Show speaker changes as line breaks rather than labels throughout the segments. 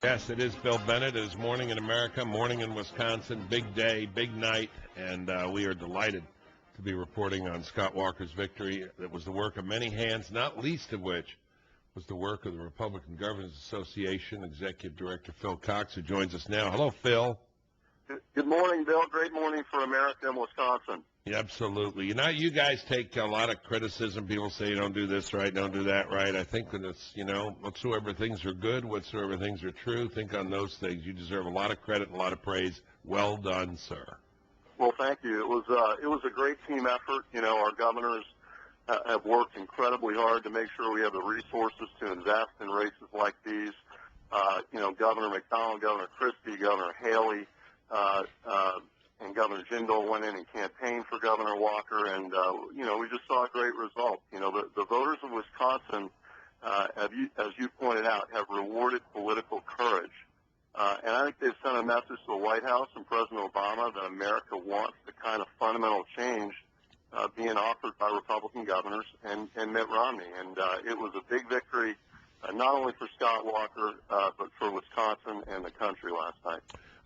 Yes, it is Bill Bennett. It is Morning in America, Morning in Wisconsin. Big day, big night, and we are delighted to be reporting on Scott Walker's victory. That was the work of many hands, not least of which was the work of the Republican Governors Association Executive Director Phil Cox, who joins us now. Hello, Phil.
Good morning, Bill. Great morning for America and Wisconsin.
Yeah, absolutely. You guys take a lot of criticism. People say you don't do this right, don't do that right. I think that it's, whatsoever things are good, whatsoever things are true, think on those things. You deserve a lot of credit and a lot of praise. Well done, sir.
Well, thank you. It was a great team effort. Our governors have worked incredibly hard to make sure we have the resources to invest in races like these. Governor McDonald, Governor Christie, Governor Haley, and Governor Jindal went in and campaigned for Governor Walker, and, we just saw a great result. The voters of Wisconsin, as you pointed out, have rewarded political courage. And I think they've sent a message to the White House and President Obama that America wants the kind of fundamental change being offered by Republican governors and Mitt Romney. And it was a big victory, not only for Scott Walker, but for Wisconsin and the country last night.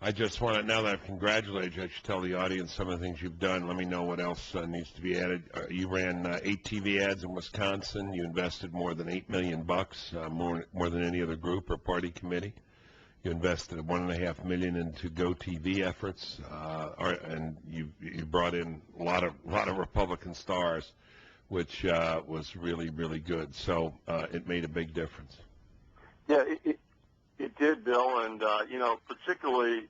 I just want to, now that I've congratulated you, I should tell the audience some of the things you've done. Let me know what else needs to be added. You ran 8 TV ads in Wisconsin. You invested more than $8 million, more than any other group or party committee. You invested $1.5 million into Go TV efforts, and you brought in a lot of Republican stars, which was really, really good. So it made a big difference.
Yeah, it did, Bill, and particularly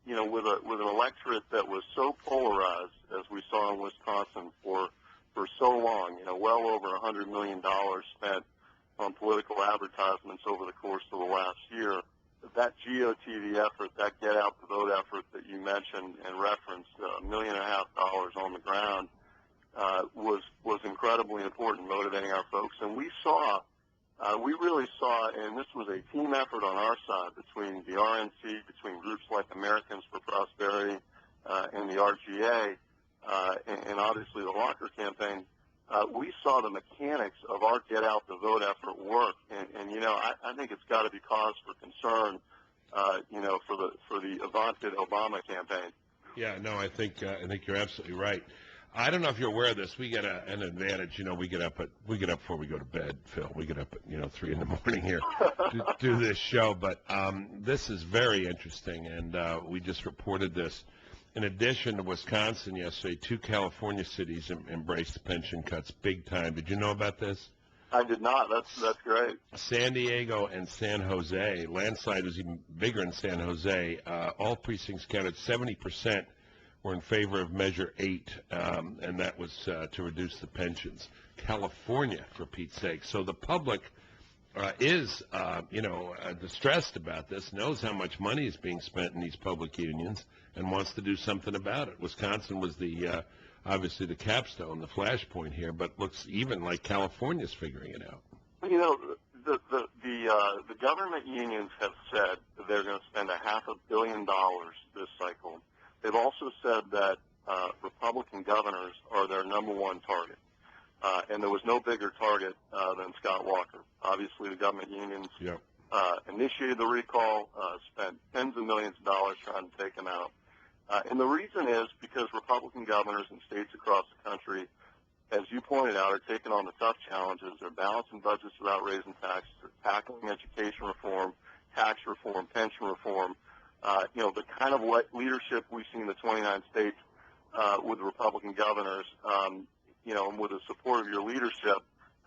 with an electorate that was so polarized as we saw in Wisconsin for so long. Well over $100 million spent on political advertisements over the course of the last year. That GOTV effort, that Get Out the Vote effort that you mentioned and referenced, $1.5 million on the ground, was incredibly important, motivating our folks. And we really saw, and this was a team effort on our side between the RNC, between groups like Americans for Prosperity and the RGA, and obviously the Walker campaign. We saw the mechanics of our Get Out the Vote effort work, and I think it's got to be cause for concern, for the vaunted Obama campaign.
Yeah, no, I think you're absolutely right. I don't know if you're aware of this. We get an advantage. We get up before we go to bed, Phil. We get up at 3 in the morning here to do this show. But this is very interesting, and we just reported this. In addition to Wisconsin yesterday, 2 California cities embraced pension cuts big time. Did you know about this?
I did not. That's great.
San Diego and San Jose. Landslide was even bigger in San Jose. All precincts counted 70% were in favor of Measure 8, and that was to reduce the pensions. California, for Pete's sake. So the public is, distressed about this, knows how much money is being spent in these public unions, and wants to do something about it. Wisconsin was obviously the capstone, the flashpoint here, but looks even like California's figuring it out.
The government unions have said that they're going to spend $500 million this cycle. They've also said that Republican governors are their number one target. And there was no bigger target than Scott Walker. Obviously, the government unions initiated the recall, spent tens of millions of dollars trying to take him out. And the reason is because Republican governors in states across the country, as you pointed out, are taking on the tough challenges. They're balancing budgets without raising taxes. They're tackling education reform, tax reform, pension reform. The kind of leadership we've seen in the 29 states with the Republican governors, and with the support of your leadership,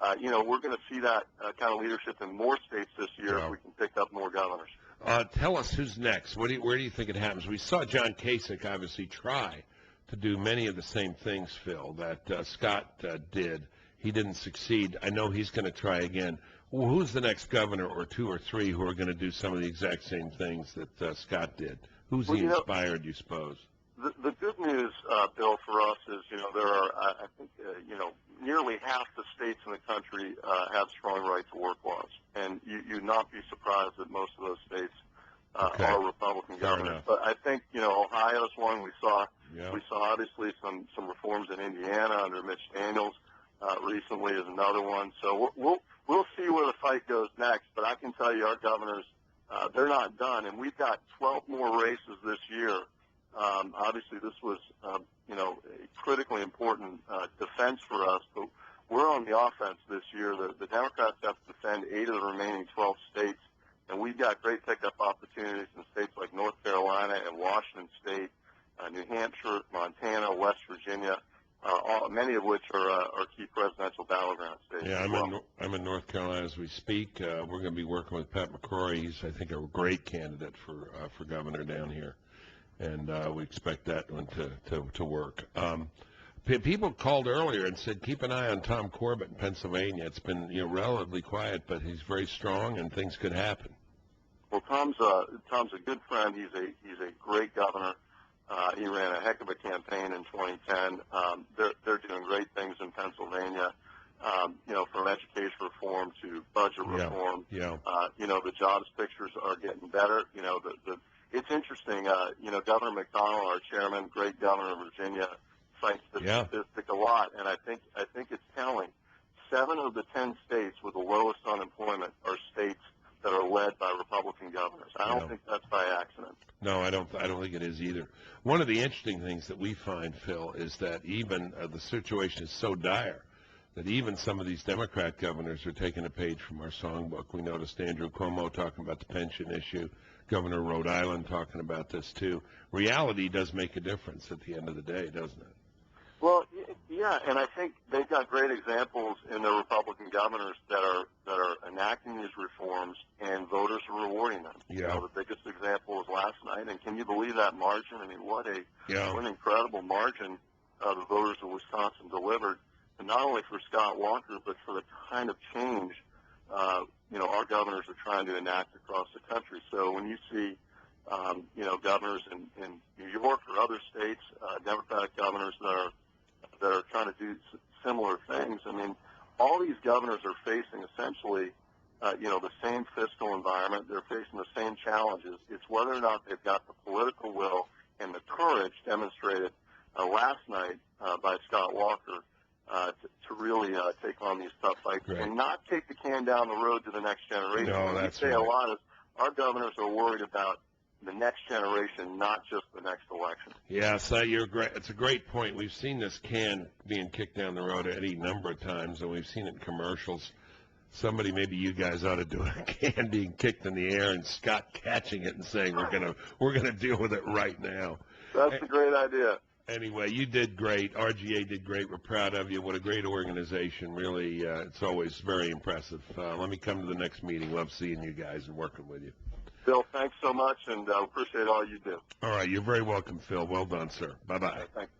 we're going to see that kind of leadership in more states this year if we can pick up more governors.
Tell us who's next. Where do you think it happens? We saw John Kasich obviously try to do many of the same things, Phil, that Scott did. He didn't succeed. I know he's going to try again. Well, who's the next governor or 2 or 3 who are going to do some of the exact same things that Scott did? Who's he inspired, you suppose?
The good news, Bill, for us is, there are, I think, nearly half the states in the country have strong right-to-work laws. And you'd not be surprised that most of those states are Republican governors. But I think, Ohio's one. We saw obviously some reforms in Indiana under Mitch Daniels recently is another one. So we'll see where the fight goes next. But I can tell you our governors, they're not job done. And we've got 12 more races this year. Obviously, this was, a critically important defense for us, but we're on the offense this year. The Democrats have to defend 8 of the remaining 12 states, and we've got great pickup opportunities in states like North Carolina and Washington State, New Hampshire, Montana, West Virginia, many of which are key presidential battleground states.
Yeah, I'm in North Carolina as we speak. We're going to be working with Pat McCrory. He's, I think, a great candidate for governor down here, and we expect that one to work. People called earlier and said, keep an eye on Tom Corbett in Pennsylvania. It's been relatively quiet, but he's very strong, and things could happen.
Well, Tom's a good friend. He's a great governor. He ran a heck of a campaign in 2010. They're doing great things in Pennsylvania. From education reform to budget reform.
Yeah.
The jobs pictures are getting better. It's interesting. Governor McDonnell, our chairman, great governor of Virginia, cites this statistic a lot, and I think it's telling. 7 of the 10 states with the lowest unemployment are states that are led by Republican governors. I don't think that's by accident.
No, I don't think it is either. One of the interesting things that we find, Phil, is that even the situation is so dire that even some of these Democrat governors are taking a page from our songbook. We noticed Andrew Cuomo talking about the pension issue, Governor of Rhode Island talking about this too. Reality does make a difference at the end of the day, doesn't it?
Well, yeah, and I think they've got great examples in the Republican governors that are enacting these reforms, and voters are rewarding them.
Yeah.
The biggest example was last night, and can you believe that margin? I mean, what an incredible margin the voters of Wisconsin delivered, and not only for Scott Walker, but for the kind of change our governors are trying to enact across the country. So when you see governors in New York or other states, Democratic governors that are trying to do similar things. I mean, all these governors are facing essentially, the same fiscal environment. They're facing the same challenges. It's whether or not they've got the political will and the courage demonstrated last night by Scott Walker to really take on these tough fights and not take the can down the road to the next generation.
No,
what
that's
we say
right.
a lot is our governors are worried about the next generation, not just the next election.
Yeah, so you're great. It's a great point. We've seen this can being kicked down the road any number of times, and we've seen it in commercials. Somebody, maybe you guys ought to do a can being kicked in the air and Scott catching it and saying we're gonna deal with it right now.
That's a great idea.
Anyway, you did great. RGA did great. We're proud of you. What a great organization. Really, it's always very impressive. Let me come to the next meeting. Love seeing you guys and working with you.
Phil, thanks so much, and I appreciate all you do.
All right, you're very welcome, Phil. Well done, sir. Bye-bye.
Thanks.